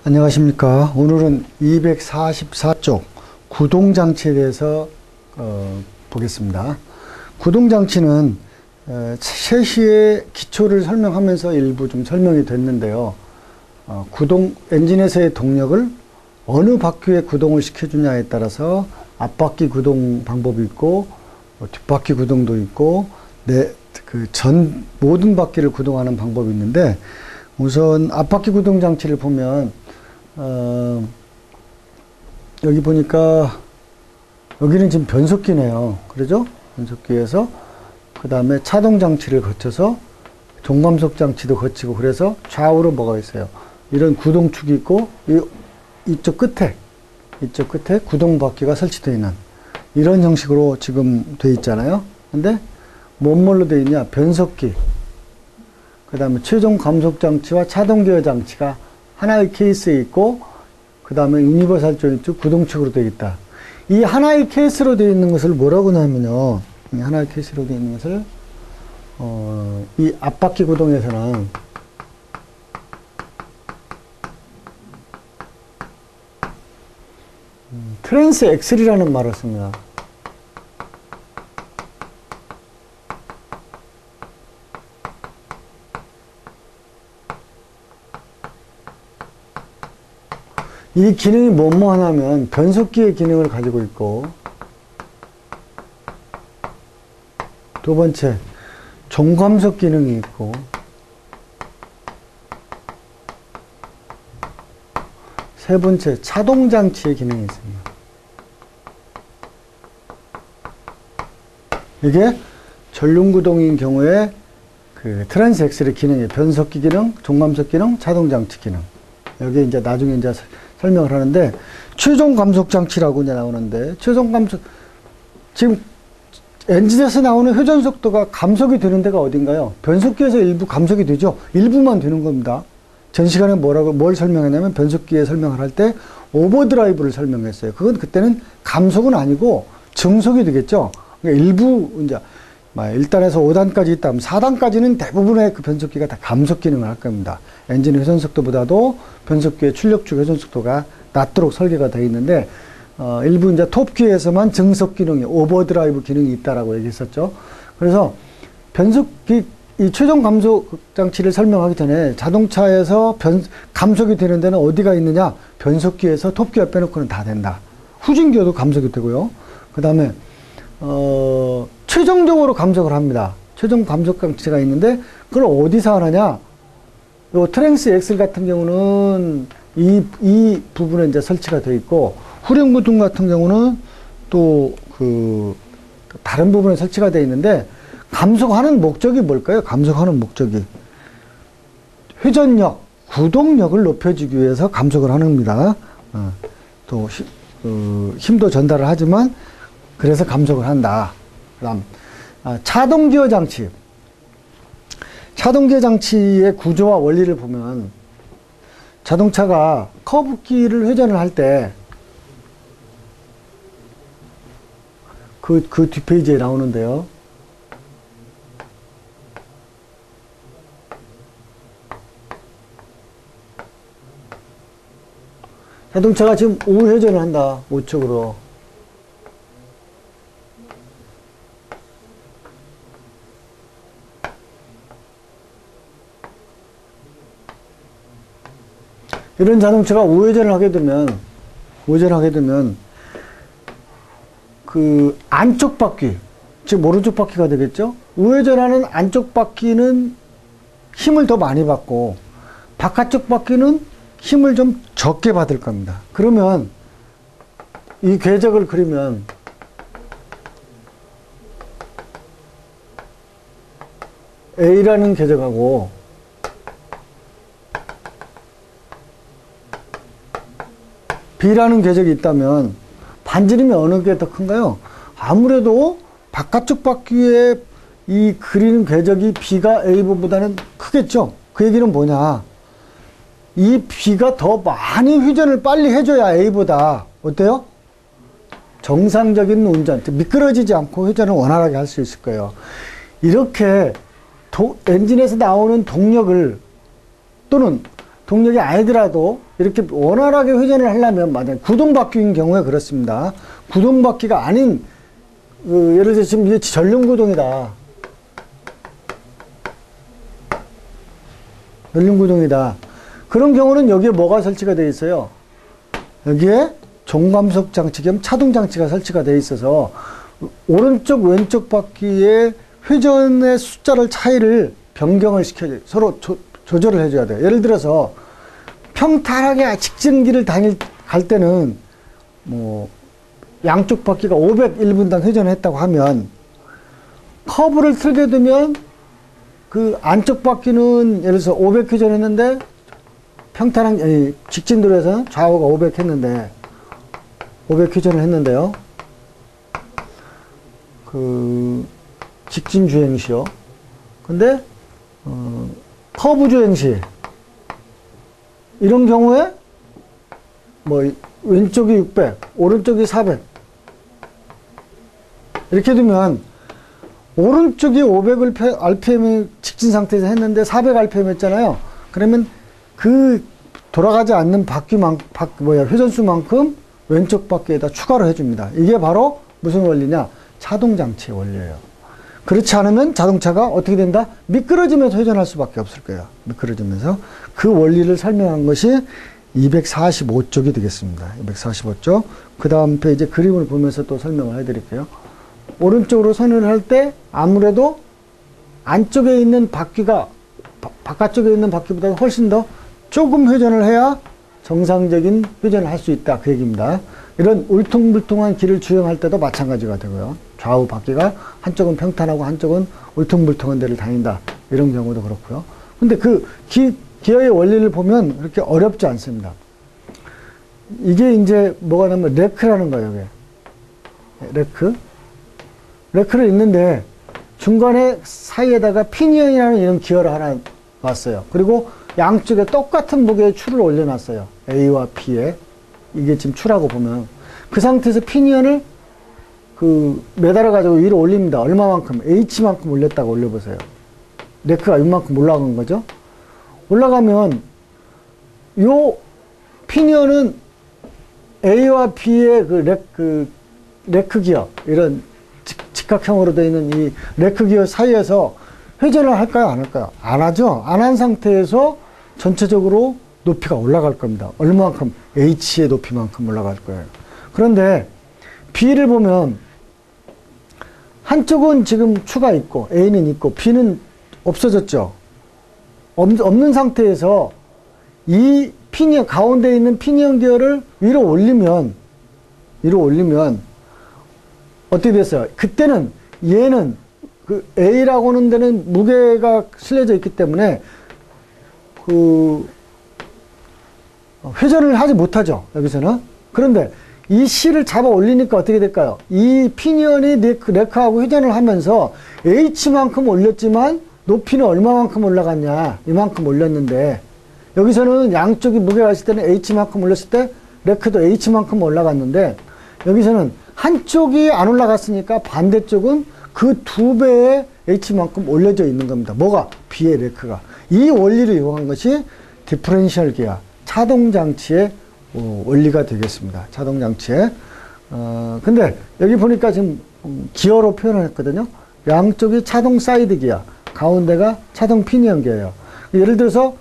안녕하십니까. 오늘은 244쪽 구동장치에 대해서 보겠습니다. 구동장치는 셰시의 기초를 설명하면서 일부 좀 설명이 됐는데요. 엔진에서의 동력을 어느 바퀴에 구동을 시켜주냐에 따라서 앞바퀴 구동 방법이 있고 뒷바퀴 구동도 있고 모든 바퀴를 구동하는 방법이 있는데, 우선 앞바퀴 구동 장치를 보면 여기 보니까 여기는 지금 변속기네요. 그러죠? 변속기에서 그 다음에 차동 장치를 거쳐서 종감속 장치도 거치고, 그래서 좌우로 뭐가 있어요? 이런 구동축이 있고 이쪽 끝에 구동 바퀴가 설치되어 있는 이런 형식으로 지금 돼 있잖아요. 근데 뭘로 되어 있냐? 변속기, 그 다음에 최종 감속 장치와 차동 기어 장치가 하나의 케이스에 있고, 그 다음에 유니버설 조인트 구동축으로 되어 있다. 이 하나의 케이스로 되어 있는 것을 뭐라고 하냐면요, 이 하나의 케이스로 되어 있는 것을 이 앞바퀴 구동에서는 트랜스 엑셀이라는 말을 씁니다. 이 기능이 뭐뭐 하냐면 변속기의 기능을 가지고 있고, 두 번째 종감속 기능이 있고, 세 번째 차동 장치의 기능이 있습니다. 이게 전륜구동인 경우에 그 트랜스 엑셀의 기능이에요. 변속기 기능, 종감속 기능, 차동 장치 기능. 여기 이제 나중에 이제 설명을 하는데, 최종 감속 장치라고 이제 나오는데, 최종 감속, 지금 엔진에서 나오는 회전 속도가 감속이 되는 데가 어딘가요? 변속기에서 일부 감속이 되죠? 일부만 되는 겁니다. 전 시간에 뭘 설명했냐면, 변속기에 설명을 할 때 오버드라이브를 설명했어요. 그건 그때는 감속은 아니고 증속이 되겠죠? 그러니까 일부, 이제 1단에서 5단까지 있다면 4단까지는 대부분의 그 변속기가 다 감속 기능을 할 겁니다. 엔진의 회전 속도보다도 변속기의 출력축 회전 속도가 낮도록 설계가 되어 있는데, 일부 이제 톱기에서만 증속 기능이, 오버드라이브 기능이 있다라고 얘기했었죠. 그래서 변속기, 이 최종 감속 장치를 설명하기 전에 자동차에서 감속이 되는 데는 어디가 있느냐? 변속기에서 톱기어 빼놓고는 다 된다. 후진기어도 감속이 되고요. 그 다음에 최종적으로 감속을 합니다. 최종 감속 장치가 있는데, 그걸 어디서 하느냐? 요 트랜스 엑셀 같은 경우는 이 부분에 이제 설치가 되어 있고, 후륜구동 같은 경우는 또 다른 부분에 설치가 되어 있는데, 감속하는 목적이 뭘까요? 감속하는 목적이 회전력, 구동력을 높여주기 위해서 감속을 하는 겁니다. 또 힘도 전달을 하지만 그래서 감속을 한다. 그다음 차동기어 장치. 차동기어 장치의 구조와 원리를 보면, 자동차가 커브길을 회전을 할 때 그 뒷페이지에 나오는데요. 자동차가 지금 우회전을 한다. 우측으로. 이런 자동차가 우회전을 하게 되면 그 안쪽 바퀴, 즉 오른쪽 바퀴가 되겠죠? 우회전하는 안쪽 바퀴는 힘을 더 많이 받고, 바깥쪽 바퀴는 힘을 좀 적게 받을 겁니다. 그러면 이 궤적을 그리면 A라는 궤적하고 B라는 궤적이 있다면 반지름이 어느 게 더 큰가요? 아무래도 바깥쪽 바퀴에 이 그리는 궤적이 B가 A보다는 크겠죠? 그 얘기는 뭐냐? 이 B가 더 많이 회전을 빨리 해줘야 A보다, 어때요? 정상적인 운전, 미끄러지지 않고 회전을 원활하게 할 수 있을 거예요. 이렇게 엔진에서 나오는 동력을 또는 동력이 아니더라도 이렇게 원활하게 회전을 하려면 만약 구동바퀴인 경우에 그렇습니다. 구동바퀴가 아닌 예를 들어 지금 이게 전륜구동이다. 전륜구동이다. 그런 경우는 여기에 뭐가 설치가 되어 있어요? 여기에 종감속 장치 겸 차동 장치가 설치가 되어 있어서 오른쪽 왼쪽 바퀴의 회전의 숫자를 차이를 변경을 시켜줘요. 서로 조절을 해줘야 돼요. 예를 들어서 평탄하게 직진길을 갈 때는 뭐 양쪽 바퀴가 501분당 회전을 했다고 하면 커브를 틀게 되면 그 안쪽 바퀴는 예를 들어서 500 회전했는데 평탄한 직진도로에서는 좌우가 500 했는데 500 회전을 했는데요. 그 직진 주행 시요. 근데 커브 주행 시 이런 경우에 뭐 왼쪽이 600, 오른쪽이 400 이렇게 되면 오른쪽이 500을 RPM이 직진 상태에서 했는데 400 RPM 했잖아요. 그러면 그 돌아가지 않는 회전수만큼 왼쪽 바퀴에다 추가로 해줍니다. 이게 바로 무슨 원리냐? 차동장치의 원리예요. 그렇지 않으면 자동차가 어떻게 된다? 미끄러지면서 회전할 수밖에 없을 거예요. 미끄러지면서. 그 원리를 설명한 것이 245쪽이 되겠습니다. 245쪽. 그 다음 페이지 그림을 보면서 또 설명을 해드릴게요. 오른쪽으로 선회를 할 때 아무래도 안쪽에 있는 바퀴가 바깥쪽에 있는 바퀴보다 훨씬 더 조금 회전을 해야 정상적인 회전을 할 수 있다. 그 얘기입니다. 이런 울퉁불퉁한 길을 주행할 때도 마찬가지가 되고요. 좌우 바퀴가 한쪽은 평탄하고 한쪽은 울퉁불퉁한 데를 다닌다. 이런 경우도 그렇고요. 근데 그 기어의 원리를 보면 그렇게 어렵지 않습니다. 이게 이제 뭐가 나면 레크라는 거예요. 이게. 레크를 있는데 중간에 사이에다가 피니언이라는 이런 기어를 하나 놨어요. 그리고 양쪽에 똑같은 무게의 추를 올려놨어요. A와 B에. 이게 지금 추라고 보면. 그 상태에서 피니언을 매달아가지고 위로 올립니다. 얼마만큼? H만큼 올렸다가 올려보세요. 레크가 이만큼 올라간 거죠. 올라가면, 요 피니언은 A와 B의 레크 기어, 이런 직각형으로 되어 있는 이 레크 기어 사이에서 회전을 할까요? 안 할까요? 안 하죠? 안 한 상태에서 전체적으로 높이가 올라갈 겁니다. 얼마만큼? H의 높이만큼 올라갈 거예요. 그런데 B를 보면 한쪽은 지금 추가 있고 A는 있고 B는 없어졌죠. 없는 상태에서 이 피니언, 가운데 있는 피니언 기어를 위로 올리면 어떻게 됐어요? 그때는 얘는 그 A라고 하는 데는 무게가 실려져 있기 때문에 회전을 하지 못하죠. 여기서는. 그런데 이 C를 잡아 올리니까 어떻게 될까요? 이 피니언이 레크하고 회전을 하면서 H만큼 올렸지만 높이는 얼마만큼 올라갔냐? 이만큼 올렸는데 여기서는 양쪽이 무게가 있을 때는 H만큼 올렸을 때 레크도 H만큼 올라갔는데 여기서는 한쪽이 안 올라갔으니까 반대쪽은 그 2배의 H만큼 올려져 있는 겁니다. 뭐가? B의 레크가. 이 원리를 이용한 것이 디퍼런셜 기어, 차동장치의 원리가 되겠습니다. 차동장치의. 근데 여기 보니까 지금 기어로 표현을 했거든요. 양쪽이 차동 사이드 기어, 가운데가 차동 피니언 기어예요. 예를 들어서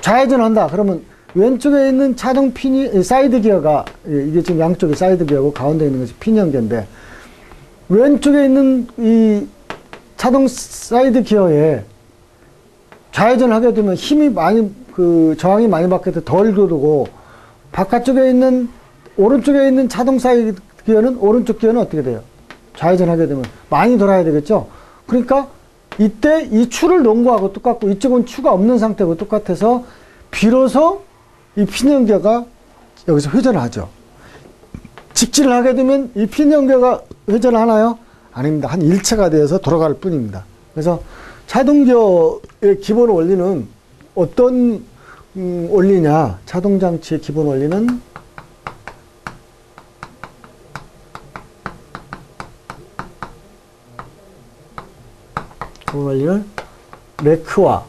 좌회전한다. 그러면 왼쪽에 있는 차동 사이드 기어가, 이게 지금 양쪽이 사이드 기어고 가운데 있는 것이 피니언 기어인데, 왼쪽에 있는 이 차동 사이드 기어에 좌회전을 하게 되면 힘이 많이, 저항이 많이 받게 돼 덜 돌고, 바깥쪽에 있는, 오른쪽에 있는 차동 사이드 기어는, 오른쪽 기어는 어떻게 돼요? 좌회전하게 되면 많이 돌아야 되겠죠? 그러니까 이때 이 추를 놓은 거하고 똑같고, 이쪽은 추가 없는 상태고 똑같아서, 비로소 이 피니언 기어가 여기서 회전을 하죠. 직진을 하게 되면 이 피니언 기어가 회전을 하나요? 아닙니다. 한 일체가 되어서 돌아갈 뿐입니다. 그래서 차동기어의 기본 원리는 어떤 원리냐? 차동장치의 기본 원리는 레크와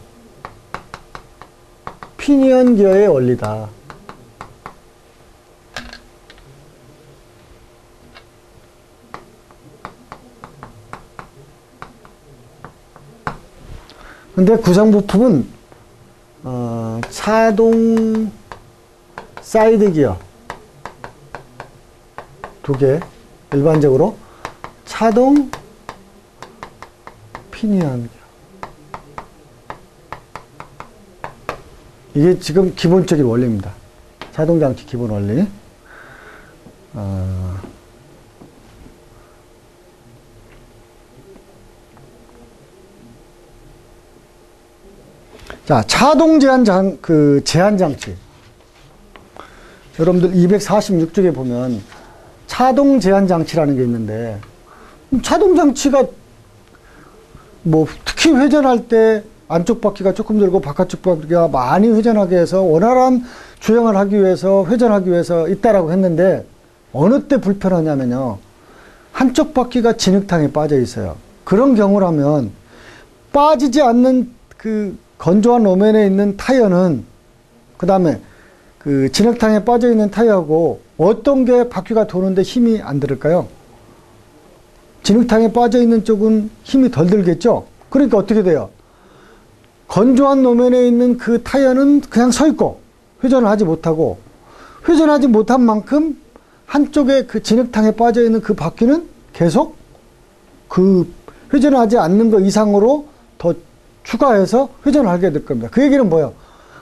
피니언 기어의 원리다. 근데 구성부품은 차동 사이드 기어 2개, 일반적으로 차동 피니언 기어. 이게 지금 기본적인 원리입니다. 자동장치 기본 원리. 자, 차동 제한장치. 여러분들 246쪽에 보면 차동 제한장치라는 게 있는데, 차동장치가 뭐 특히 회전할 때 안쪽 바퀴가 조금 들고 바깥쪽 바퀴가 많이 회전하게 해서 원활한 주행을 하기 위해서, 회전하기 위해서 있다라고 했는데, 어느 때 불편하냐면요, 한쪽 바퀴가 진흙탕에 빠져 있어요. 그런 경우라면 빠지지 않는 그 건조한路面에 있는 타이어는, 그 다음에 그 진흙탕에 빠져 있는 타이어하고 어떤 게 바퀴가 도는데 힘이 안 들을까요? 진흙탕에 빠져 있는 쪽은 힘이 덜 들겠죠? 그러니까 어떻게 돼요? 건조한路面에 있는 그 타이어는 그냥 서 있고 회전을 하지 못하고, 회전하지 못한 만큼 한쪽에 그 진흙탕에 빠져 있는 그 바퀴는 계속 그 회전하지 않는 것 이상으로 더 추가해서 회전을 하게 될 겁니다. 그 얘기는 뭐예요?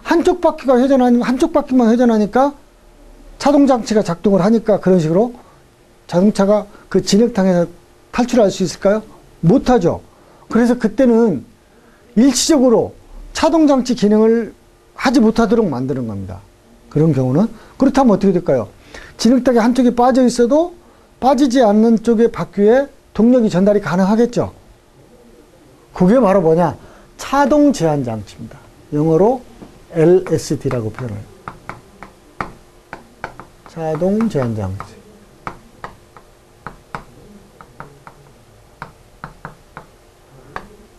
한쪽 바퀴가 한쪽 바퀴만 회전하니까 차동장치가 작동을 하니까 그런 식으로 자동차가 그 진흙탕에서 탈출할 수 있을까요? 못하죠. 그래서 그때는 일시적으로 차동장치 기능을 하지 못하도록 만드는 겁니다. 그런 경우는. 그렇다면 어떻게 될까요? 진흙탕에 한쪽이 빠져 있어도 빠지지 않는 쪽의 바퀴에 동력이 전달이 가능하겠죠. 그게 바로 뭐냐? 차동 제한 장치입니다. 영어로 LSD라고 표현해요. 차동 제한 장치.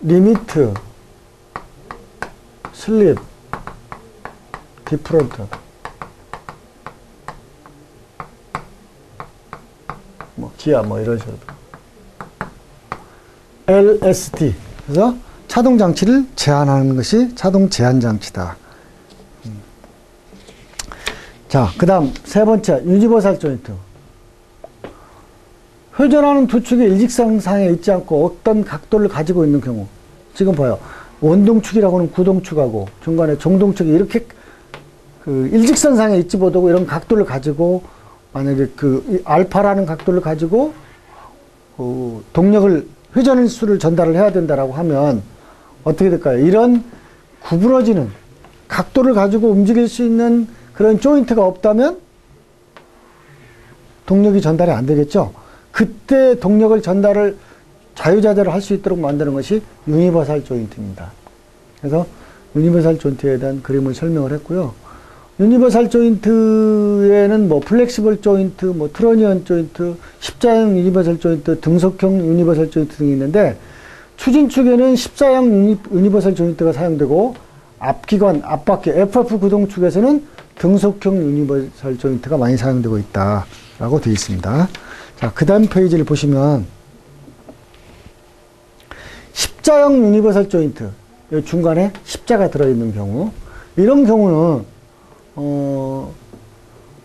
리미트, 슬립, 디프런트. 뭐 기아 뭐 이런 식으로. LSD. 그래서 차동 장치를 제한하는 것이 차동 제한 장치다. 자, 그 다음 세 번째, 유니버설 조인트. 회전하는 두 축이 일직선상에 있지 않고 어떤 각도를 가지고 있는 경우. 지금 봐요. 원동축이라고는 구동축하고 중간에 종동축이 이렇게 그 일직선상에 있지 못하고 이런 각도를 가지고, 만약에 그 알파라는 각도를 가지고 동력을, 회전 수를 전달을 해야 된다라고 하면 어떻게 될까요? 이런 구부러지는 각도를 가지고 움직일 수 있는 그런 조인트가 없다면 동력이 전달이 안 되겠죠. 그때 동력을 전달을 자유자재로 할 수 있도록 만드는 것이 유니버설 조인트입니다. 그래서 유니버설 조인트에 대한 그림을 설명을 했고요. 유니버설 조인트에는 뭐 플렉시블 조인트, 뭐 트로니언 조인트, 십자형 유니버설 조인트, 등속형 유니버설 조인트 등이 있는데, 추진축에는 십자형 유니버설 조인트가 사용되고, 앞기관, 앞바퀴, FF 구동축에서는 등속형 유니버설 조인트가 많이 사용되고 있다라고 되어 있습니다. 자, 그 다음 페이지를 보시면 십자형 유니버설 조인트, 이 중간에 십자가 들어있는 경우, 이런 경우는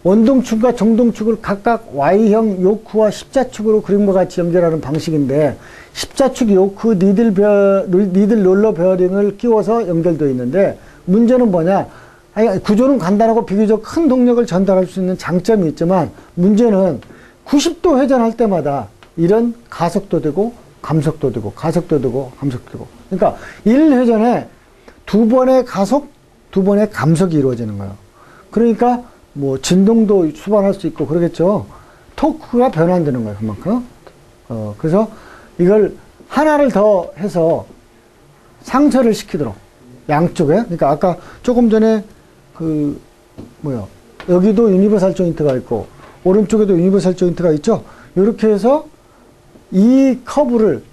원동축과 정동축을 각각 Y형 요크와 십자축으로 그림과 같이 연결하는 방식인데, 십자축 요크 니들 롤러 베어링을 끼워서 연결되어 있는데, 문제는 뭐냐? 아니, 구조는 간단하고 비교적 큰 동력을 전달할 수 있는 장점이 있지만, 문제는 90도 회전할 때마다 이런 가속도 되고 감속도 되고 가속도 되고 감속도 되고, 그러니까 1회전에 두 번의 가속, 두 번의 감속이 이루어지는 거예요. 그러니까 뭐 진동도 수반할 수 있고 그러겠죠. 토크가 변환되는 거예요, 그만큼. 그래서 이걸 하나를 더 해서 상쇄를 시키도록 양쪽에, 그러니까 아까 조금 전에 여기도 유니버설 조인트가 있고 오른쪽에도 유니버설 조인트가 있죠. 이렇게 해서 이 커브를,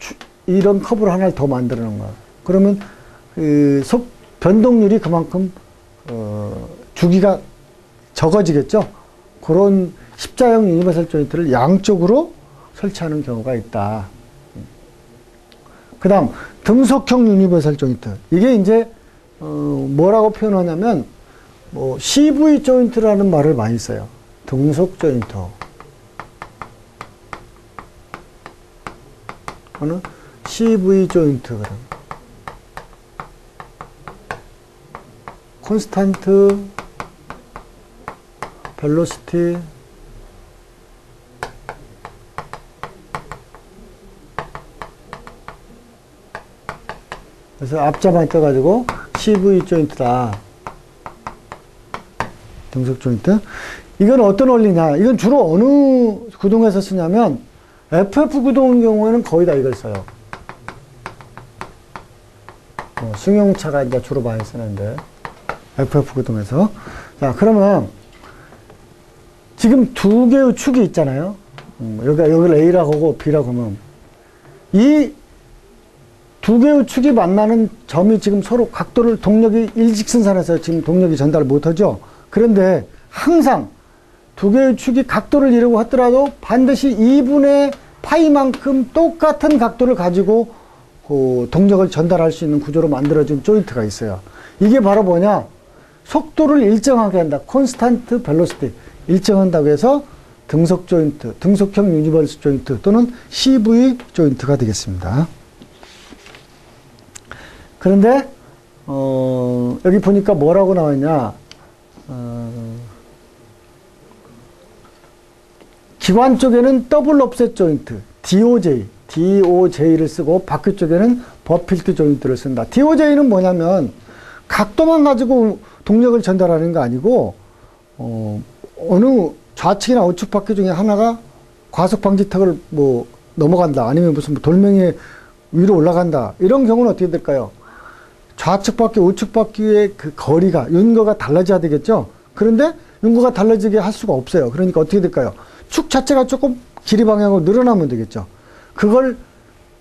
이런 커브를 하나를 더 만들어 놓은 거예요. 그러면 변동률이 그만큼 주기가 적어지겠죠. 그런 십자형 유니버설 조인트를 양쪽으로 설치하는 경우가 있다. 그 다음 등속형 유니버설 조인트. 이게 이제 뭐라고 표현하냐면 뭐 CV 조인트라는 말을 많이 써요. 등속 조인트. 하는 CV 조인트. 콘스탄트 벨로시티 그래서 앞자만 떠가지고 CV 조인트다. 등속 조인트. 이건 어떤 원리냐. 이건 주로 어느 구동에서 쓰냐면 FF 구동의 경우에는 거의 다 이걸 써요. 승용차가 이제 주로 많이 쓰는데 FF 구동에서. 자, 그러면 지금 두 개의 축이 있잖아요. 여기를 A라고 하고 B라고 하면 이 두 개의 축이 만나는 점이 지금 서로 각도를 동력이 일직선상에서 지금 동력이 전달을 못하죠. 그런데 항상 두 개의 축이 각도를 이루고 하더라도 반드시 2분의 파이만큼 똑같은 각도를 가지고 그 동력을 전달할 수 있는 구조로 만들어진 조인트가 있어요. 이게 바로 뭐냐? 속도를 일정하게 한다. 콘스탄트 벨로시티. 일정한다고 해서 등속 조인트, 등속형 유니버설 조인트 또는 CV 조인트가 되겠습니다. 그런데 여기 보니까 뭐라고 나와있냐? 기관 쪽에는 더블 옵셋 조인트, DOJ를 쓰고 바퀴 쪽에는 버필드 조인트를 쓴다. DOJ는 뭐냐면 각도만 가지고 동력을 전달하는 거 아니고 어느 좌측이나 우측 바퀴 중에 하나가 과속 방지턱을 뭐 넘어간다, 아니면 무슨 돌멩이 위로 올라간다, 이런 경우는 어떻게 될까요? 좌측 바퀴, 우측 바퀴의 그 거리가, 윤거가 달라져야 되겠죠? 그런데 윤거가 달라지게 할 수가 없어요. 그러니까 어떻게 될까요? 축 자체가 조금 길이 방향으로 늘어나면 되겠죠. 그걸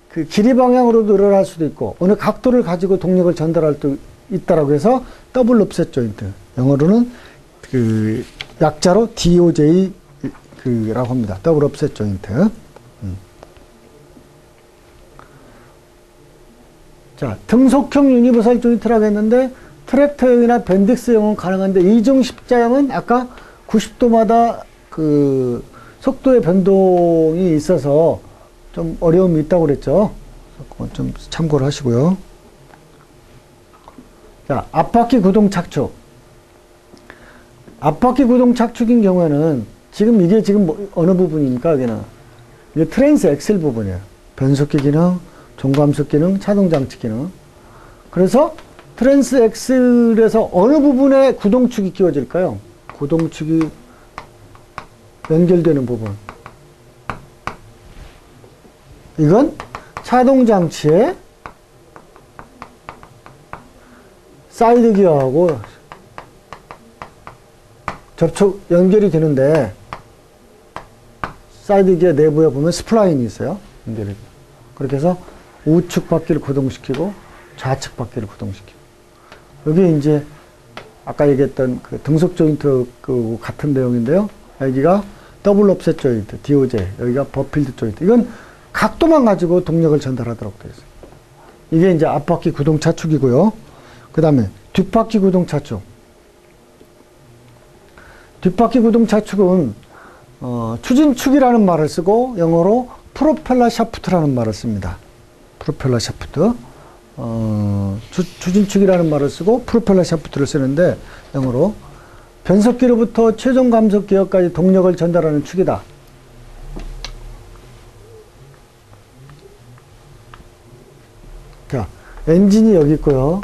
그 길이 방향으로 늘어날 수도 있고, 어느 각도를 가지고 동력을 전달할 수 있다라고 해서 더블 옵셋 조인트. 영어로는 그 약자로 DOJ 라고 합니다. 더블 옵셋 조인트. 자, 등속형 유니버설 조인트라고 했는데 트랙터형이나 밴딕스형은 가능한데 이중 십자형은 아까 90도마다 그 속도의 변동이 있어서 좀 어려움이 있다고 그랬죠. 그건 좀 참고를 하시고요. 자, 앞바퀴 구동 착축. 앞바퀴 구동 착축인 경우에는 지금 이게 지금 어느 부분입니까? 여기는 이게 트랜스 엑셀 부분이에요. 변속기 기능, 종감속 기능, 차동 장치 기능. 그래서 트랜스 엑셀에서 어느 부분에 구동축이 끼워질까요? 구동축이 연결되는 부분. 이건 차동 장치에 사이드 기어하고 접촉 연결이 되는데, 사이드 기어 내부에 보면 스플라인이 있어요. 연결이. 그렇게 해서 우측 바퀴를 구동시키고 좌측 바퀴를 구동시키고, 여기 이제 아까 얘기했던 그 등속 조인트 그 같은 내용인데요. 여기가 더블 옵셋 조인트, DOJ, 여기가 버필드 조인트. 이건 각도만 가지고 동력을 전달하도록 되어 있어요. 이게 이제 앞바퀴 구동 차축이고요. 그 다음에 뒷바퀴 구동 차축. 뒷바퀴 구동 차축은 추진축이라는 말을 쓰고 영어로 프로펠러 샤프트라는 말을 씁니다. 프로펠러 샤프트. 추진축이라는 말을 쓰고 프로펠러 샤프트를 쓰는데 영어로 변속기로부터 최종 감속 기어까지 동력을 전달하는 축이다. 자, 엔진이 여기 있고요.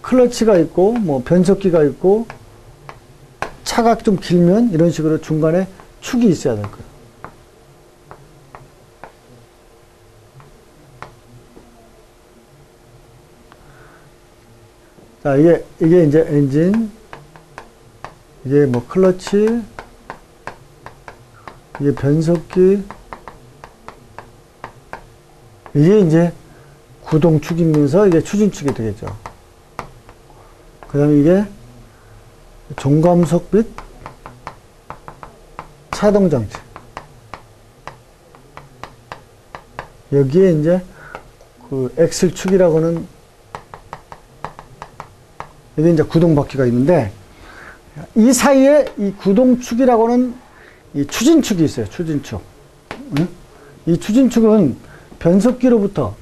클러치가 있고, 뭐 변속기가 있고, 차가 좀 길면 이런 식으로 중간에 축이 있어야 될 거예요. 자, 이게 이제 엔진, 이게 뭐 클러치, 이게 변속기, 이게 이제 구동축이면서 이게 추진축이 되겠죠. 그 다음에 이게 종감속 및 차동장치. 여기에 이제 그 X축이라고 하는 여기 이제 구동바퀴가 있는데 이 사이에 이 구동축이라고 하는 이 추진축이 있어요. 추진축. 응? 이 추진축은 변속기로부터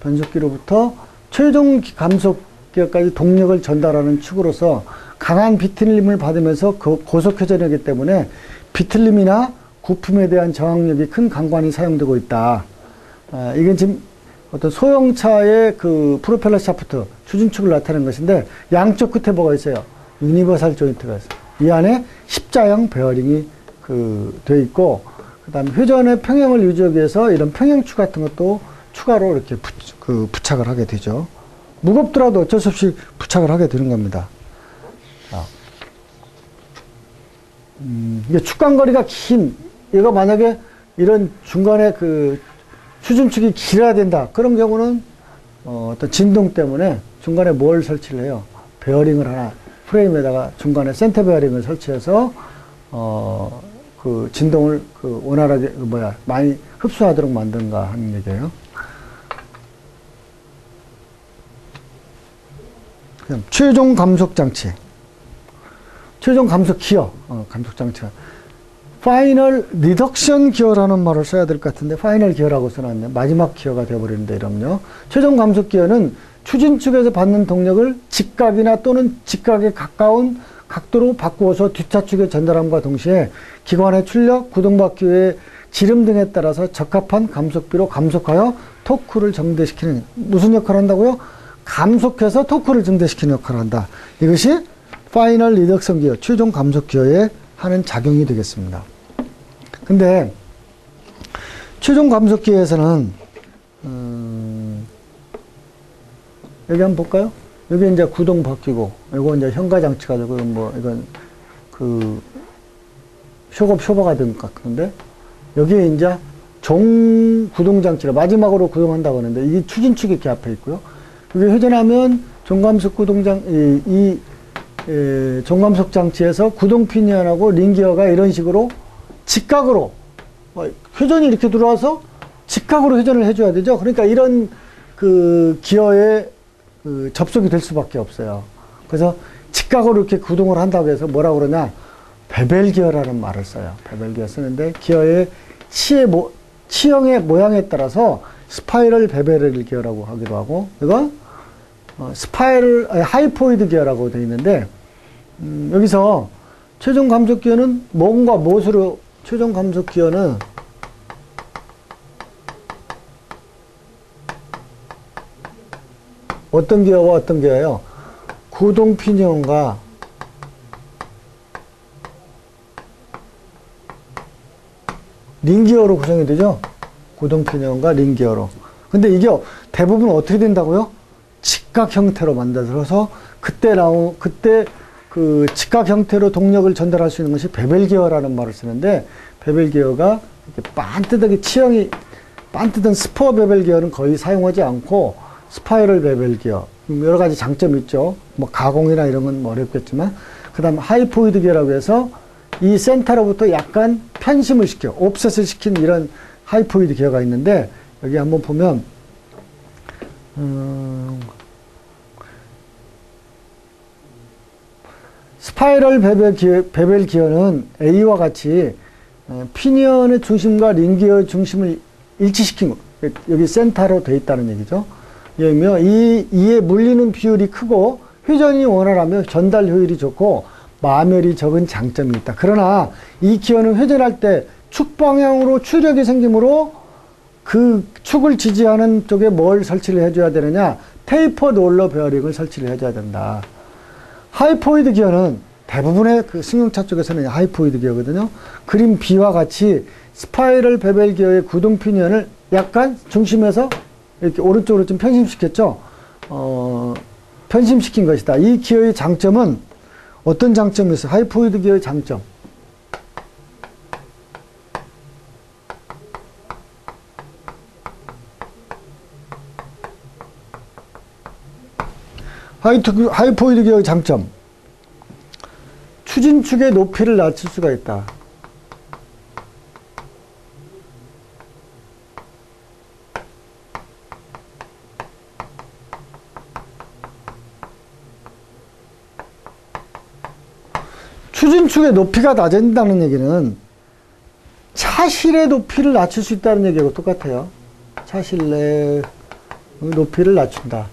최종 감속기까지 동력을 전달하는 축으로서 강한 비틀림을 받으면서 고속회전이기 때문에 비틀림이나 구품에 대한 저항력이 큰 강관이 사용되고 있다. 이건 지금 어떤 소형차의 그 프로펠러 샤프트, 추진축을 나타내는 것인데 양쪽 끝에 뭐가 있어요? 유니버설 조인트가 있어요. 이 안에 십자형 베어링이 되어 있고, 그 다음에 회전의 평형을 유지하기 위해서 이런 평형축 같은 것도 추가로 이렇게 부착을 하게 되죠. 무겁더라도 어쩔 수 없이 부착을 하게 되는 겁니다. 이게 축간거리가 긴, 얘가 만약에 이런 중간에 추진축이 길어야 된다. 그런 경우는, 어떤 진동 때문에 중간에 뭘 설치를 해요? 베어링을 하나, 프레임에다가 중간에 센터 베어링을 설치해서, 진동을 원활하게, 많이 흡수하도록 만든가 하는 얘기예요. 그냥 최종 감속 장치. 최종 감속 기어, 감속 장치가. 파이널 리덕션 기어라는 말을 써야 될 것 같은데, 파이널 기어라고 써놨네. 마지막 기어가 되어버리는데, 이러면요. 최종 감속 기어는 추진축에서 받는 동력을 직각이나 또는 직각에 가까운 각도로 바꾸어서 뒷차 축에 전달함과 동시에 기관의 출력, 구동바퀴의 지름 등에 따라서 적합한 감속비로 감속하여 토크를 증대시키는, 무슨 역할을 한다고요? 감속해서 토크를 증대시키는 역할을 한다. 이것이 파이널 리덕션 기어, 최종 감속 기어에 하는 작용이 되겠습니다. 근데 최종 감속 기어에서는 여기 한번 볼까요? 여기 이제 구동 바뀌고, 이거 이제 현가 장치가 되고, 이건 쇼버가 된 것 같은데, 여기에 이제 종 구동 장치를 마지막으로 구동한다고 하는데, 이게 추진축이 이렇게 앞에 있고요. 여기 회전하면 종감속 종감속 장치에서 구동 피니언하고 링기어가 이런 식으로 직각으로, 회전이 이렇게 들어와서 직각으로 회전을 해줘야 되죠. 그러니까 이런 기어에 접속이 될 수밖에 없어요. 그래서 직각으로 이렇게 구동을 한다고 해서 뭐라고 그러냐, 베벨 기어라는 말을 써요. 베벨 기어 쓰는데, 기어의 치형의 모양에 따라서 스파이럴 베벨 기어라고 하기도 하고, 이건 하이포이드 기어라고 되어 있는데, 여기서 최종 감속 기어는 뭔가 무엇으로, 최종 감속 기어는 어떤 기어와 어떤 기어예요? 구동 피니언과 링기어로 구성이 되죠? 구동 피니언과 링기어로. 근데 이게 대부분 어떻게 된다고요? 직각 형태로 만들어서 그때 그 직각 형태로 동력을 전달할 수 있는 것이 베벨 기어라는 말을 쓰는데, 베벨 기어가 이렇게 반듯하게 치형이 반듯한 스포 베벨 기어는 거의 사용하지 않고, 스파이럴 베벨 기어, 여러 가지 장점이 있죠. 가공이나 이런 건 어렵겠지만, 그 다음 하이포이드 기어라고 해서 이 센터로부터 약간 편심을 시켜, 옵셋을 시킨 이런 하이포이드 기어가 있는데, 여기 한번 보면, 스파이럴 베벨 기어는 A와 같이 피니언의 중심과 링기어의 중심을 일치시킨 거, 여기 센터로 되어 있다는 얘기죠. 이에 물리는 비율이 크고 회전이 원활하며 전달 효율이 좋고 마멸이 적은 장점이 있다. 그러나 이 기어는 회전할 때 축 방향으로 추력이 생기므로 그 축을 지지하는 쪽에 뭘 설치를 해줘야 되느냐? 테이퍼 롤러 베어링을 설치를 해줘야 된다. 하이포이드 기어는 대부분의 승용차 쪽에서는 하이포이드 기어거든요. 그림 B와 같이 스파이럴 베벨 기어의 구동 피니언을 약간 중심에서 이렇게 오른쪽으로 좀 편심시켰죠. 편심시킨 것이다. 이 기어의 장점은 어떤 장점이 있어요? 하이포이드 기어의 장점. 하이포이드 기어의 장점. 추진축의 높이를 낮출 수가 있다. 추진축의 높이가 낮아진다는 얘기는 차실의 높이를 낮출 수 있다는 얘기하고 똑같아요. 차실의 높이를 낮춘다.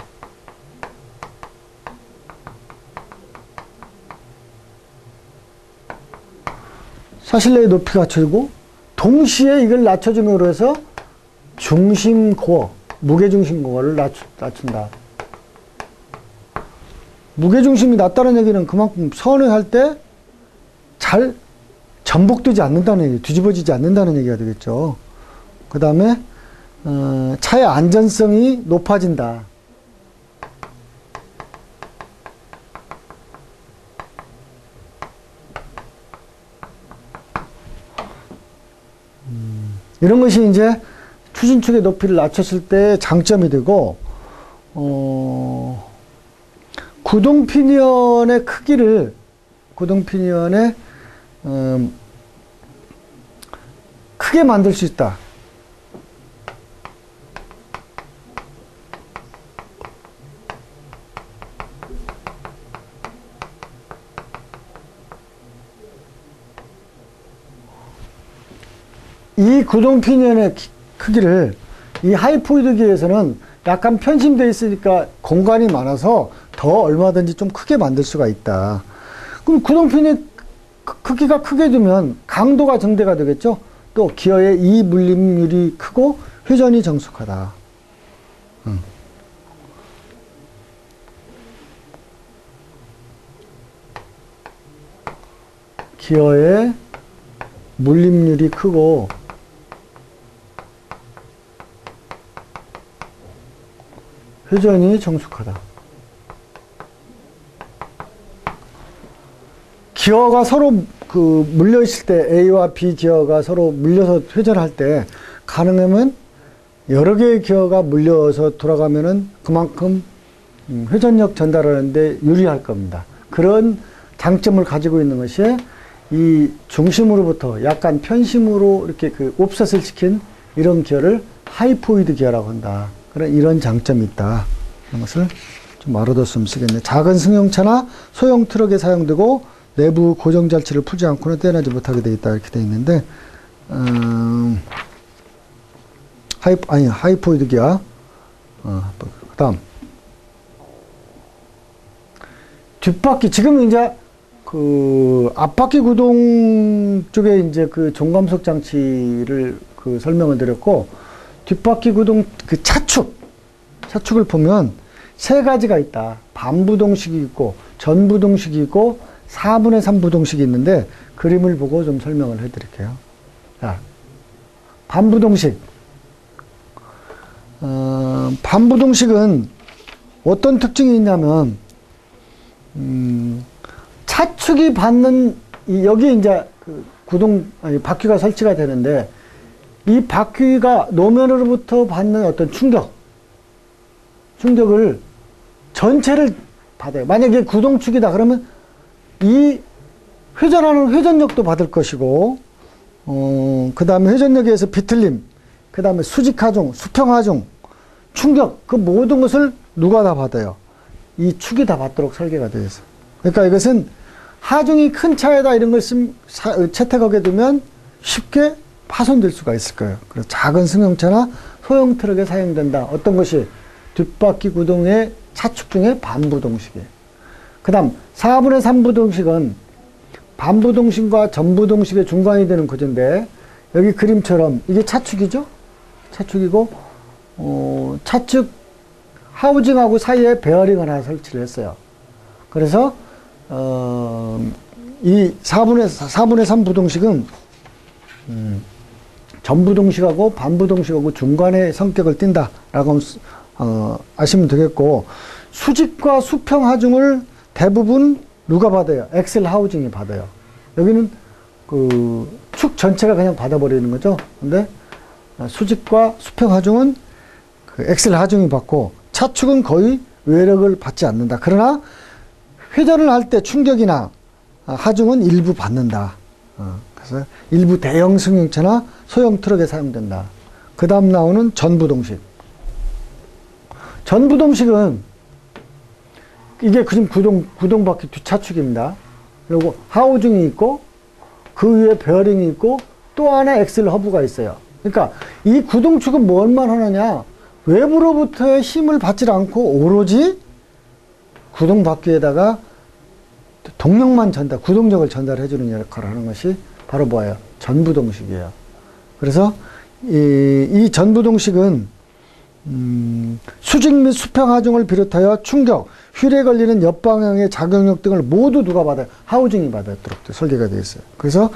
차실의 높이가 낮춰지고 동시에 이걸 낮춰줌으로 해서 중심고어, 무게중심고어를 낮춘다. 무게중심이 낮다는 얘기는 그만큼 선을 할 때 잘 전복되지 않는다는 얘기, 뒤집어지지 않는다는 얘기가 되겠죠. 그 다음에 차의 안전성이 높아진다. 이런 것이 이제 추진축의 높이를 낮췄을 때 장점이 되고, 구동 피니언의 크기를, 구동 피니언의 크게 만들 수 있다. 이 구동 피니언의 크기를 이 하이포이드기에서는 약간 편심되어 있으니까 공간이 많아서 더 얼마든지 좀 크게 만들 수가 있다. 그럼 구동 피니언 크기가 크게 되면 강도가 증대가 되겠죠. 또 기어의 이 물림률이 크고 회전이 정숙하다. 기어의 물림률이 크고 회전이 정숙하다. 기어가 서로 물려있을 때 A와 B 기어가 서로 물려서 회전할 때 가능하면 여러 개의 기어가 물려서 돌아가면은 그만큼 회전력 전달하는데 유리할 겁니다. 그런 장점을 가지고 있는 것이 이 중심으로부터 약간 편심으로 이렇게 옵셋을 시킨 이런 기어를 하이포이드 기어라고 한다. 이런 장점이 있다. 이런 것을 좀 알아뒀으면 쓰겠네. 작은 승용차나 소형 트럭에 사용되고 내부 고정 장치를 풀지 않고는 떼어내지 못하게 되어 있다. 이렇게 되어 있는데, 하이포이드 기어. 그 다음. 뒷바퀴, 지금 이제 앞바퀴 구동 쪽에 이제 종감속 장치를 설명을 드렸고, 뒷바퀴 구동 차축을 보면 세 가지가 있다. 반부동식이 있고, 전부동식이 있고, 4분의 3 부동식이 있는데 그림을 보고 좀 설명을 해드릴게요. 자, 반부동식. 반부동식은 어떤 특징이 있냐면, 차축이 받는, 여기 이제 바퀴가 설치가 되는데, 이 바퀴가 노면으로부터 받는 어떤 충격을 전체를 받아요. 만약에 구동축이다 그러면 이 회전하는 회전력도 받을 것이고, 그 다음에 회전력에 의해서 비틀림, 그 다음에 수직하중, 수평하중, 충격, 그 모든 것을 누가 다 받아요? 이 축이 다 받도록 설계가 되어 있어요. 그러니까 이것은 하중이 큰 차에다 이런 걸 채택하게 되면 쉽게 파손될 수가 있을 거예요. 그래서 작은 승용차나 소형 트럭에 사용된다. 어떤 것이? 뒷바퀴 구동의 차축 중에 반부동식이에요. 그 다음 4분의 3 부동식은 반부동식과 전부동식의 중간이 되는 구조인데, 여기 그림처럼 이게 차축이죠? 차축이고, 차축 하우징하고 사이에 베어링을 하나 설치를 했어요. 그래서 이 4분의 3 부동식은 전부동식하고 반부동식하고 중간에 성격을 띈다라고 아시면 되겠고, 수직과 수평 하중을 대부분 누가 받아요? 엑셀 하우징이 받아요. 여기는 축 전체가 그냥 받아버리는 거죠. 근데 수직과 수평 하중은 엑셀 하중이 받고, 차축은 거의 외력을 받지 않는다. 그러나 회전을 할 때 충격이나 하중은 일부 받는다. 그래서 일부 대형 승용차나 소형 트럭에 사용된다. 그 다음 나오는 전부동식. 전부동식은 이게 지금 구동바퀴 뒷차축입니다. 그리고 하우징이 있고 그 위에 베어링이 있고 또 하나 엑셀 허브가 있어요. 그러니까 이 구동축은 뭘만 하느냐, 외부로부터의 힘을 받지 않고 오로지 구동바퀴에다가 동력만 구동력을 전달해 주는 역할을 하는 것이 바로 뭐예요? 전부동식이에요. 그래서 이 전부동식은 수직 및 수평 하중을 비롯하여 충격, 휠에 걸리는 옆방향의 작용력 등을 모두 누가 받아요? 하우징이 받도록 설계가 되어 있어요. 그래서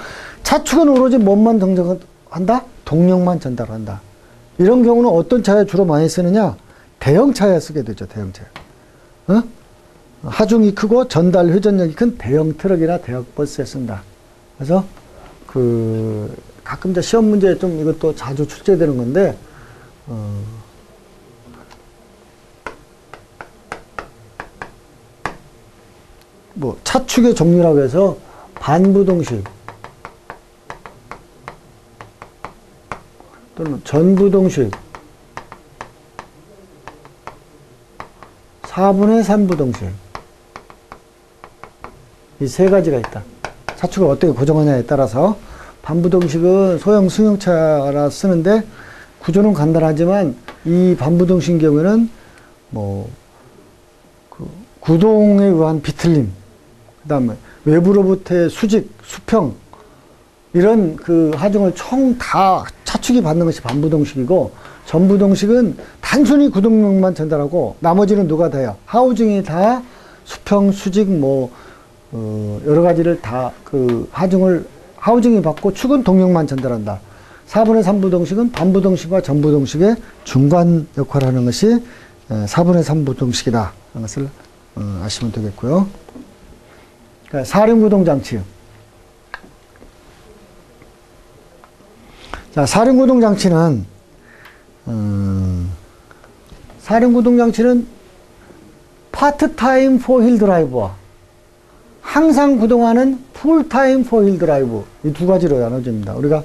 차축은 오로지 뭔만 전달한다? 동력만 전달한다. 이런 경우는 어떤 차에 주로 많이 쓰느냐? 대형차에 쓰게 되죠. 대형차에. 하중이 크고 전달 회전력이 큰 대형 트럭이나 대형 버스에 쓴다. 그래서 가끔 시험 문제에 좀 이것도 자주 출제되는 건데, 차축의 종류라고 해서 반부동식 또는 전부동식, 4분의 3부동식, 이 세 가지가 있다. 차축을 어떻게 고정하냐에 따라서 반부동식은 소형 승용차라 쓰는데 구조는 간단하지만 이 반부동식 경우에는 구동에 의한 비틀림, 그 다음에 외부로부터의 수직, 수평, 이런 하중을 총 다 차축이 받는 것이 반부동식이고, 전부동식은 단순히 구동력만 전달하고 나머지는 누가 다요? 하우징이 다 수평, 수직, 여러 가지를 다 하우징이 받고 축은 동력만 전달한다. 4분의 3부동식은 반부동식과 전부동식의 중간 역할을 하는 것이 4분의 3부동식이다 하는 것을 아시면 되겠고요. 그러니까 사륜구동장치. 자, 사륜구동장치는 파트타임 4휠 드라이브와 항상 구동하는 풀타임 4휠 드라이브, 이 두 가지로 나눠집니다. 우리가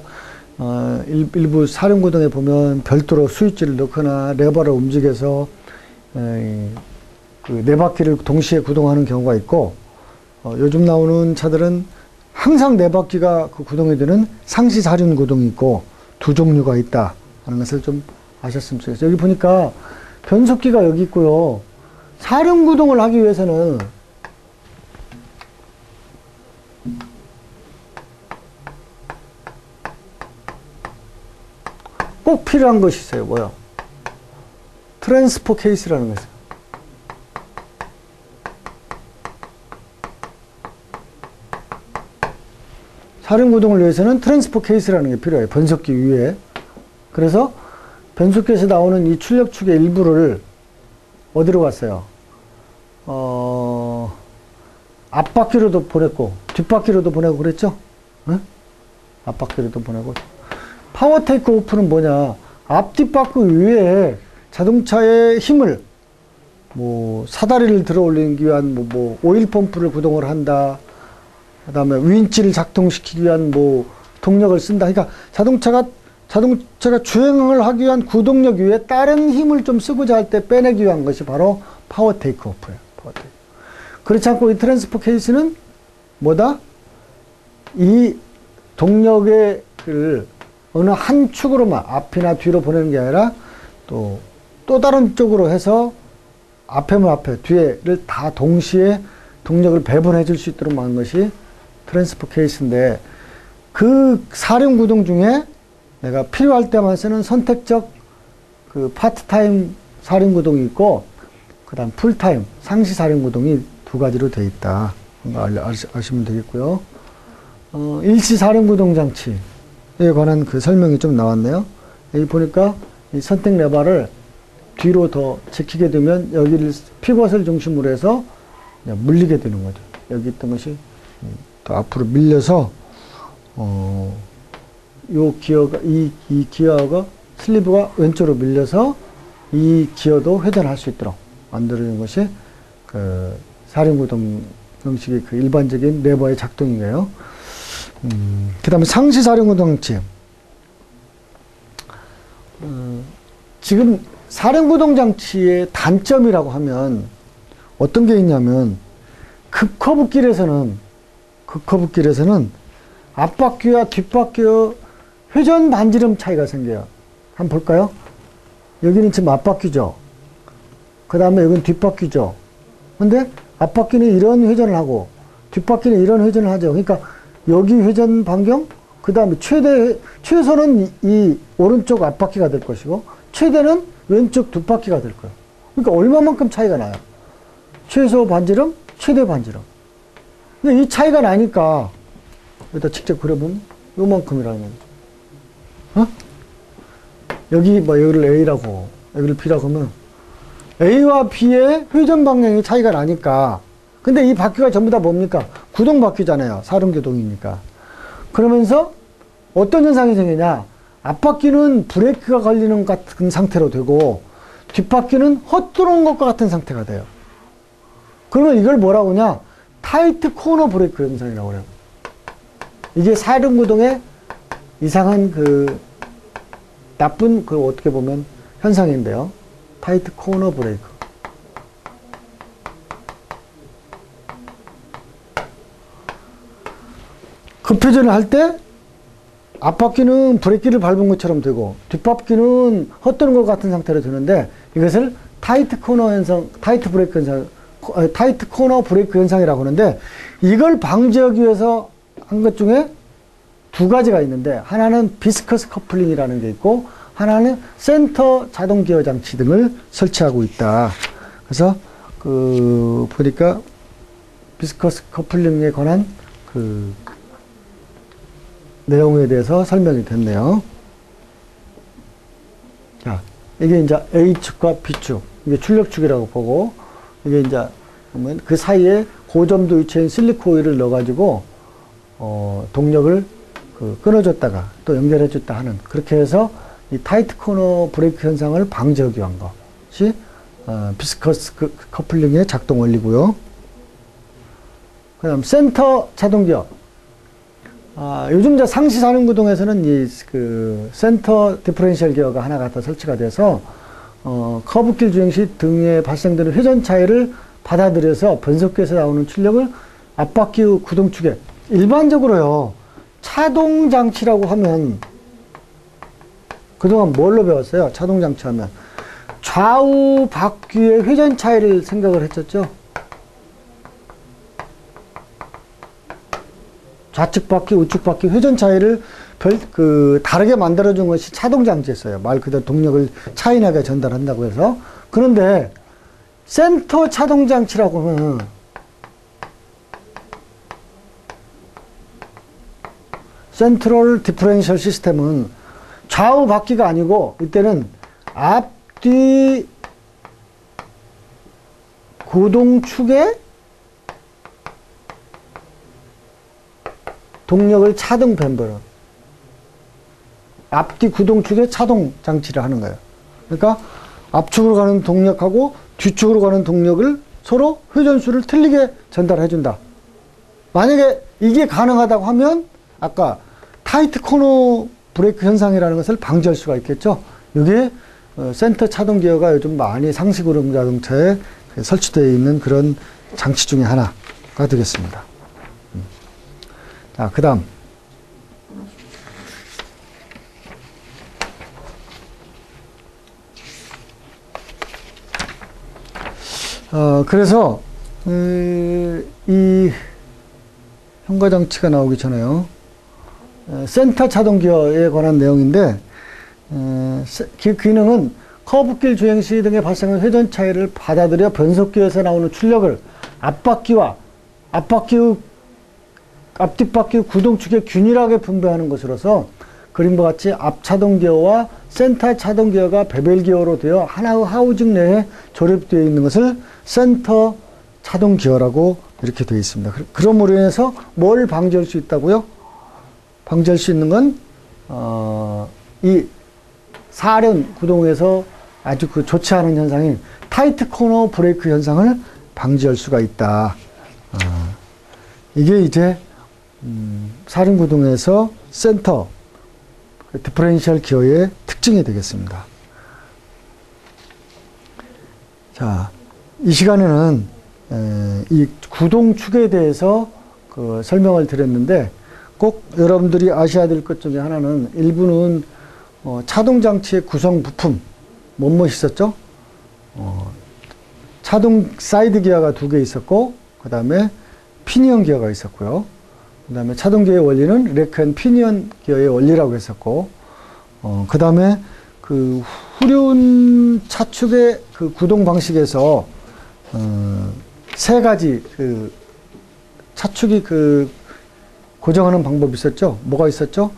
일부 사륜구동에 보면 별도로 스위치를 넣거나 레버를 움직여서 네 바퀴를 동시에 구동하는 경우가 있고, 요즘 나오는 차들은 항상 네 바퀴가 구동이 되는 상시 사륜 구동이 있고 두 종류가 있다 하는 것을 좀 아셨으면 좋겠어요. 여기 보니까 변속기가 여기 있고요. 사륜 구동을 하기 위해서는 꼭 필요한 것이 있어요. 뭐요? 트랜스포 케이스라는 것이요. 사륜 구동을 위해서는 트랜스포 케이스라는 게 필요해요. 변속기 위에. 그래서 변속기에서 나오는 이 출력축의 일부를 어디로 갔어요? 앞바퀴로도 보냈고 뒷바퀴로도 보내고 그랬죠? 응? 앞바퀴로도 보내고. 파워 테이크 오프는 뭐냐? 앞 뒷바퀴 위에 자동차의 힘을 사다리를 들어 올리기 위한 오일 펌프를 구동을 한다. 그 다음에 윈치를 작동시키기 위한 동력을 쓴다. 그러니까 자동차가 주행을 하기 위한 구동력 위에 다른 힘을 좀 쓰고자 할 때 빼내기 위한 것이 바로 파워 테이크 오프예요. 파워 테이크. 그렇지 않고 이 트랜스포 케이스는 뭐다? 이 동력의 어느 한 축으로만 앞이나 뒤로 보내는 게 아니라 또 다른 쪽으로 해서 앞에면 앞에, 뒤에를 다 동시에 동력을 배분해 줄 수 있도록 하는 것이 트랜스포 케이스인데, 그 사륜 구동 중에 내가 필요할 때만 쓰는 선택적 파트타임 사륜 구동이 있고, 그 다음 풀타임 상시 사륜 구동이 두 가지로 되어 있다. 아시면 되겠고요. 일시 사륜 구동 장치에 관한 설명이 좀 나왔네요. 여기 보니까 이 선택 레버를 뒤로 더 제키게 되면 여기를 피벗을 중심으로 해서 물리게 되는 거죠. 여기 있던 것이 또 앞으로 밀려서 이 기어가 슬리브가 왼쪽으로 밀려서 이 기어도 회전할 수 있도록 만들어진 것이 사륜구동 형식의 그 일반적인 레버의 작동이에요. 그 다음에 상시 사륜구동 장치. 지금 사륜구동 장치의 단점이라고 하면 어떤 게 있냐면 급커브길에서는 앞바퀴와 뒷바퀴의 회전 반지름 차이가 생겨요. 한번 볼까요? 여기는 지금 앞바퀴죠. 그 다음에 여기는 뒷바퀴죠. 근데 앞바퀴는 이런 회전을 하고 뒷바퀴는 이런 회전을 하죠. 그러니까 여기 회전 반경, 그 다음에 최소는 이 오른쪽 앞바퀴가 될 것이고 최대는 왼쪽 뒷바퀴가 될 거예요. 그러니까 얼마만큼 차이가 나요? 최소 반지름, 최대 반지름. 근데 이 차이가 나니까 여기다 직접 그려보면 요만큼이라는 거죠. 어? 여기 뭐 여기를 A라고 여기를 B라고 하면 A와 B의 회전 방향이 차이가 나니까, 근데 이 바퀴가 전부 다 뭡니까? 구동 바퀴잖아요. 사륜교동이니까. 그러면서 어떤 현상이 생기냐? 앞바퀴는 브레이크가 걸리는 것 같은 상태로 되고 뒷바퀴는 헛들어온 것과 같은 상태가 돼요. 그러면 이걸 뭐라고 하냐? 타이트 코너 브레이크 현상이라고 그래요. 이게 사륜구동의 이상한 그 나쁜 그 어떻게 보면 현상인데요. 타이트 코너 브레이크. 급회전을 할 때 앞바퀴는 브레이크를 밟은 것처럼 되고 뒷바퀴는 헛도는 것 같은 상태로 되는데 이것을 타이트 코너 현상, 타이트 브레이크 현상, 타이트 코너 브레이크 현상이라고 하는데, 이걸 방지하기 위해서 한 것 중에 두 가지가 있는데, 하나는 비스커스 커플링이라는 게 있고 하나는 센터 자동 기어 장치 등을 설치하고 있다. 그래서 그 보니까 비스커스 커플링에 관한 그 내용에 대해서 설명이 됐네요. 자, 이게 이제 A축과 B축, 이게 출력축이라고 보고, 이게 이제 보면 그 사이에 고점도 위치한 실리콘 오일을 넣어가지고 동력을 끊어줬다가 또 연결해줬다 하는, 그렇게 해서 이 타이트 코너 브레이크 현상을 방지하기 위한 것이 비스커스 커플링의 작동 원리고요. 그 다음 센터 자동 기어. 요즘 이제 상시 사륜구동에서는 이 그 센터 디퍼런셜 기어가 하나가 더 설치가 돼서 커브길 주행 시 등에 발생되는 회전 차이를 받아들여서 변속기에서 나오는 출력을 앞바퀴 구동축에, 일반적으로요 차동 장치라고 하면 그동안 뭘로 배웠어요? 차동 장치 하면 좌우 바퀴의 회전 차이를 생각을 했었죠. 좌측 바퀴, 우측 바퀴 회전 차이를 다르게 만들어준 것이 차동 장치였어요. 말 그대로 동력을 차이나게 전달한다고 해서. 그런데 센터 차동 장치라고 하면 센트럴 디퍼런셜 시스템은 좌우 바퀴가 아니고 이때는 앞뒤 구동축에 동력을 차등 변별은 앞뒤 구동축에 차동 장치를 하는 거예요. 그러니까 앞축으로 가는 동력하고 뒤축으로 가는 동력을 서로 회전수를 틀리게 전달해 준다. 만약에 이게 가능하다고 하면 아까 타이트 코너 브레이크 현상이라는 것을 방지할 수가 있겠죠. 이게 센터 차동 기어가 요즘 많이 상시구동 자동차에 설치되어 있는 그런 장치 중에 하나가 되겠습니다. 자, 그 다음. 그래서, 이 현가장치가 나오기 전에요. 센터 차동 기어에 관한 내용인데, 그 기능은 커브길 주행 시 등에 발생하는 회전 차이를 받아들여 변속기에서 나오는 출력을 앞바퀴와 앞뒷바퀴 구동축에 균일하게 분배하는 것으로서 그림과 같이 앞차동 기어와 센터 차동 기어가 베벨 기어로 되어 하나의 하우징 내에 조립되어 있는 것을 센터 차동 기어라고 이렇게 되어 있습니다. 그러므로 인해서 뭘 방지할 수 있다고요? 방지할 수 있는 건 이 사륜 구동에서 아주 좋지 않은 현상인 타이트 코너 브레이크 현상을 방지할 수가 있다. 이게 이제 사륜구동에서 센터 디퍼런셜 기어의 특징이 되겠습니다. 자, 이 시간에는 이 구동축에 대해서 설명을 드렸는데, 꼭 여러분들이 아셔야 될 것 중에 하나는, 일부는 차동장치의 구성 부품 뭐뭐 있었죠? 차동 사이드 기어가 2개 있었고, 그 다음에 피니언 기어가 있었고요. 그 다음에 차동 기어의 원리는 래크 앤 피니언 기어의 원리라고 했었고, 그 다음에 그 후륜 차축의 그 구동 방식에서 3가지 그 차축이 그 고정하는 방법이 있었죠. 뭐가 있었죠?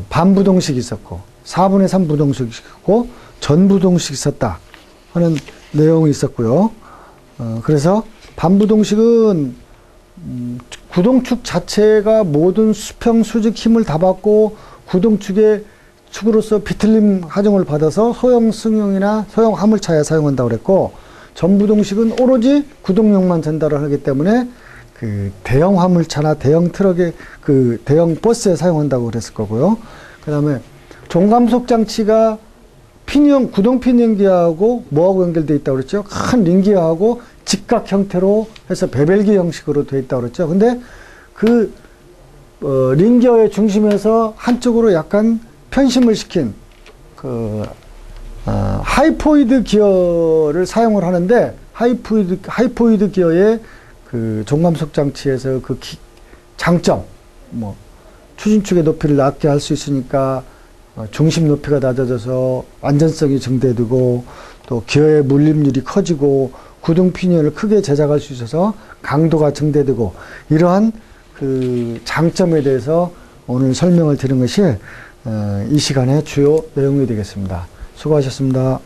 반부동식이 있었고, 4분의 3 부동식이 있었고, 전부동식이 있었다 하는 내용이 있었고요. 그래서 반부동식은 구동축 자체가 모든 수평, 수직 힘을 다 받고 구동축의 축으로서 비틀림 하중을 받아서 소형 승용이나 소형 화물차에 사용한다고 그랬고, 전부동식은 오로지 구동력만 전달을 하기 때문에 그 대형 화물차나 대형 트럭의 그 대형 버스에 사용한다고 그랬을 거고요. 그 다음에 종감속 장치가 피니언, 구동 피니언 기어하고 뭐하고 연결되어 있다고 그랬죠? 큰 링기어하고 직각 형태로 해서 베벨기 형식으로 되어 있다고 그랬죠. 근데 그 링기어의 중심에서 한쪽으로 약간 편심을 시킨 하이포이드 기어를 사용을 하는데, 하이포이드 기어의 그 종감속 장치에서 그 장점, 뭐 추진축의 높이를 낮게 할 수 있으니까 중심 높이가 낮아져서 안전성이 증대되고, 또 기어의 물림률이 커지고, 구동 피니언을 크게 제작할 수 있어서 강도가 증대되고, 이러한 그 장점에 대해서 오늘 설명을 드린 것이 이 시간의 주요 내용이 되겠습니다. 수고하셨습니다.